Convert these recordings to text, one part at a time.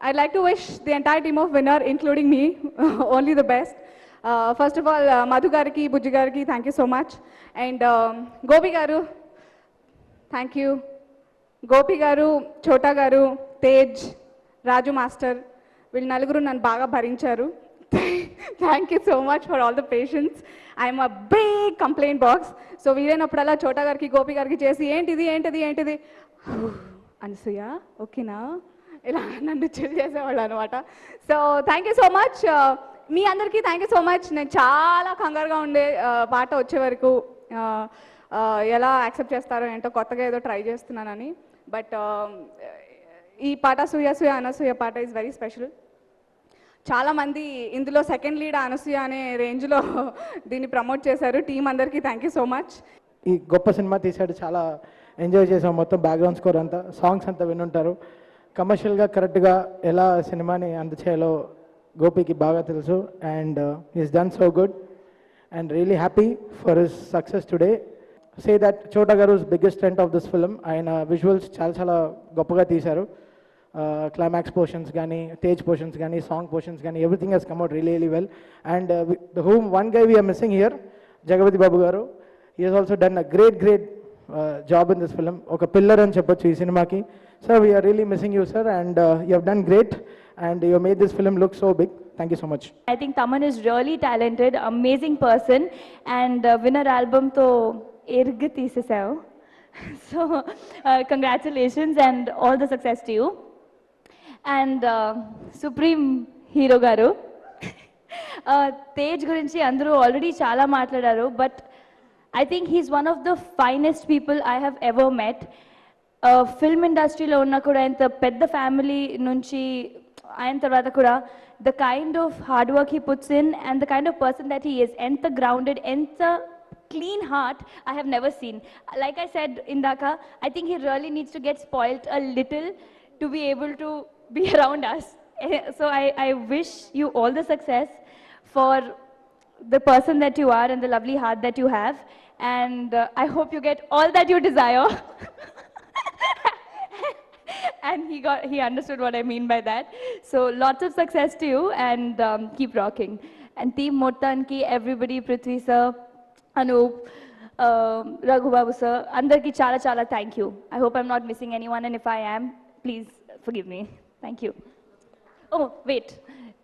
I'd like to wish the entire team of Winner, including me, only the best. First of all, Madhu Gariki, Bujji Gariki, thank you so much. And Gopi Garu, thank you. Gopi గారు, చోటా గారు, తేజ్, రాజు master వీళ్ళు నలుగురు నన్ను బాగా భరించారు. Thank you so much for all the patience. I'm a big complaint box. So వీలైనప్పుడల్లా చోటా గారికి, గోపి గారికి చేసి ఏంటిది ఏంటిది ఏంటిది అనసూయ ఓకేనా ఇలా నన్ను చిల్ చేసేవాళ్ళు అనమాట. So thank you so much. మీ అందరికీ థ్యాంక్ యూ సో మచ్. నేను చాలా కంగారుగా ఉండే పాట వచ్చే వరకు ఎలా యాక్సెప్ట్ చేస్తారో ఏంటో, కొత్తగా ఏదో ట్రై చేస్తున్నానని. బట్ ఈ పాట సూయ సూయ అనసూయ పాట ఈజ్ వెరీ స్పెషల్. చాలామంది ఇందులో సెకండ్ లీడ్ అనసూయ అనే రేంజ్లో దీన్ని ప్రమోట్ చేశారు. టీం అందరికీ థ్యాంక్ యూ సో మచ్. ఈ గొప్ప సినిమా తీసాడు, చాలా ఎంజాయ్ చేసాం. మొత్తం బ్యాక్గ్రౌండ్ స్కోర్ అంతా, సాంగ్స్ అంతా వినుంటారు. కమర్షియల్గా కరెక్ట్గా ఎలా సినిమాని అందచేయాలో గోపికి బాగా తెలుసు. And he's done so good and really happy for his success today. Say that Chota గారు's biggest strength of this film. ఆయన విజువల్స్ చాలా చాలా గొప్పగా తీశారు. క్లైమాక్స్ పోర్షన్స్ కానీ, తేజ్ పోర్షన్స్ కానీ, సాంగ్ పోర్షన్స్ కానీ, everything he's come out really really well. And the whom one guy we're missing here, Jagapathi Babu garu. He he's also done a great job in this film. ఒక pillar అని చెప్పొచ్చు ఈ సినిమాకి. Sir we are really missing you sir, and you have done great and you made this film look so big. Thank you so much. I think Taman is really talented, amazing person, and Winner album to erg teesesavu. So congratulations and all the success to you. And Supreme Hero garu, Tej gurinchi andaru already chala matladaru, but I think he's one of the finest people I have ever met. Film industry lo unna kuda inta pedda family nunchi ఆయన తర్వాత కూడా the kind of hard work he puts in and the kind of person that he is, ఎంత grounded, ఎంత clean heart I have never seen. Like I said indaka, I think he really needs to get spoiled a little to be able to be around us. So I wish you all the success for the person that you are and the lovely heart that you have, and I hope you get all that you desire. And he understood what I mean by that. So lots of success to you, and keep rocking. And team Mottanki, everybody, Prithvi sir, Anup, Raghu Babu sir, andarki chala chala thank you. I hope I'm not missing anyone, and if I am, please forgive me. Thank you. Oh wait,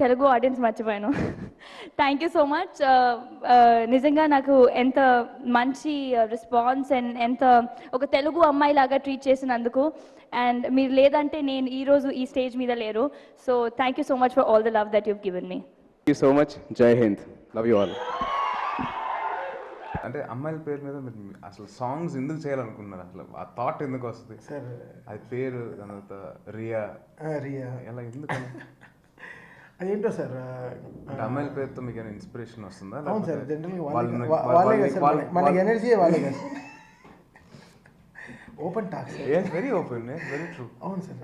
Telugu audience మర్చిపోయాను. Thank you so much. నిజంగా నాకు ఎంత మంచి response and ఎంత ఒక తెలుగు అమ్మాయి లాగా treat చేసినందుకు, అండ్ మీరు లేదంటే నేను ఈరోజు ఈ స్టేజ్ మీద లేరు. So thank you so much for all the love that you've given me. Thank you so much. జై హింద్. Love you all. అంటే అమ్మాయిల పేరు మీద మీరు అసలు సాంగ్స్ ఎందుకు చేయాలనుకున్నారు? అసలు ఆ థాట్ ఎందుకు వస్తుంది సార్? అది పేరు రియా రియా ఎలా ఎందుకు? అదేంటో సార్, అమ్మాయిల పేరుతో మీకు ఏమైనా ఇన్స్పిరేషన్ వస్తుందా? అవును సార్, జనరల్గా మనకి ఎనర్జీ వాళ్ళే కదా. Open talk sir, very open, very true. అవును సార్,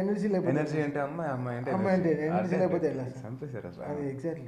ఎనర్జీ లేకపోతే ఎనర్జీ అంటే అమ్మాయి, అమ్మాయి అంటే ఎనర్జీ లేకపోతే చంపేశారు అసలు. అది ఎగ్జాక్ట్లీ.